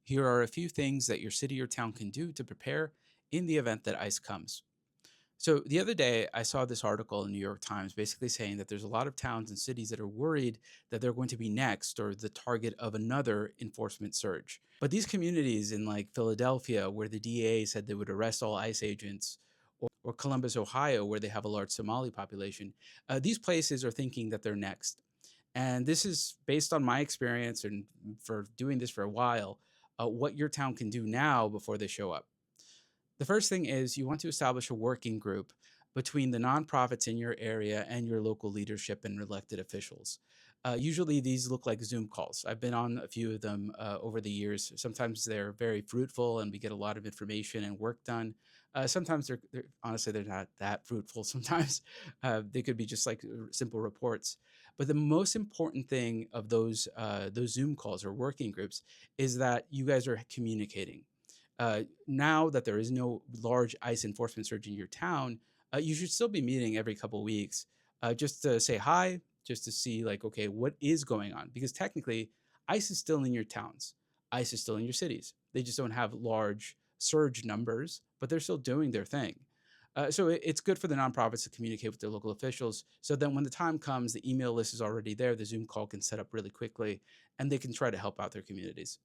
Here are a few things that your city or town can do to prepare in the event that ice comes. So, the other day, I saw this article in the New York Times basically saying that there's a lot of towns and cities that are worried that they're going to be next or the target of another enforcement surge. But these communities in like Philadelphia, where the DA said they would arrest all ICE agents, or Columbus, Ohio, where they have a large Somali population, these places are thinking that they're next. And this is based on my experience and for doing this for a while, what your town can do now before they show up. The first thing is you want to establish a working group between the nonprofits in your area and your local leadership and elected officials. Usually, these look like Zoom calls. I've been on a few of them over the years. Sometimes they're very fruitful and we get a lot of information and work done. Sometimes they're honestly they're not that fruitful. Sometimes they could be just like simple reports. But the most important thing of those Zoom calls or working groups is that you guys are communicating. Now that there is no large ICE enforcement surge in your town, you should still be meeting every couple of weeks just to say hi, just to see, like, okay, what is going on? Because technically, ICE is still in your towns, ICE is still in your cities. They just don't have large surge numbers, but they're still doing their thing. So it's good for the nonprofits to communicate with their local officials. So then when the time comes, the email list is already there. The Zoom call can set up really quickly, and they can try to help out their communities.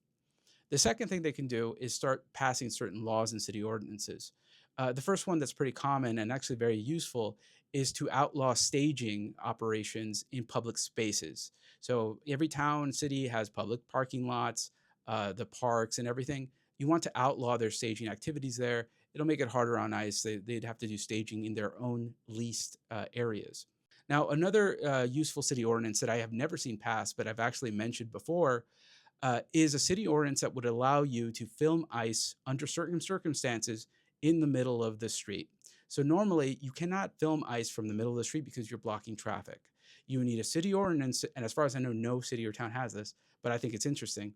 The second thing they can do is start passing certain laws and city ordinances. The first one that's pretty common and actually very useful is to outlaw staging operations in public spaces. So every town, city has public parking lots, the parks, and everything. You want to outlaw their staging activities there. It'll make it harder on ICE. They'd have to do staging in their own leased areas. Now, another useful city ordinance that I have never seen passed, but I've actually mentioned before, is a city ordinance that would allow you to film ice under certain circumstances in the middle of the street. So normally you cannot film ice from the middle of the street because you're blocking traffic. You need a city ordinance, and as far as I know, no city or town has this, but I think it's interesting.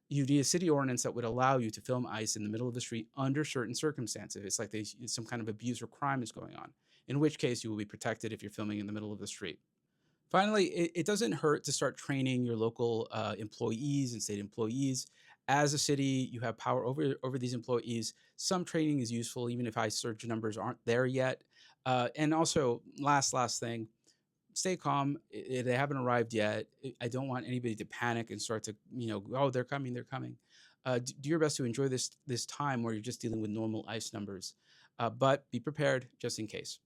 You need a city ordinance that would allow you to film ice in the middle of the street under certain circumstances. It's like some kind of abuse or crime is going on, in which case you will be protected if you're filming in the middle of the street. Finally, it doesn't hurt to start training your local employees and state employees. As a city, you have power over these employees. Some training is useful, even if high surge numbers aren't there yet. And also, last thing, stay calm. They haven't arrived yet. I don't want anybody to panic and start to, oh, they're coming, they're coming. Do your best to enjoy this time where you're just dealing with normal ice numbers, but be prepared just in case.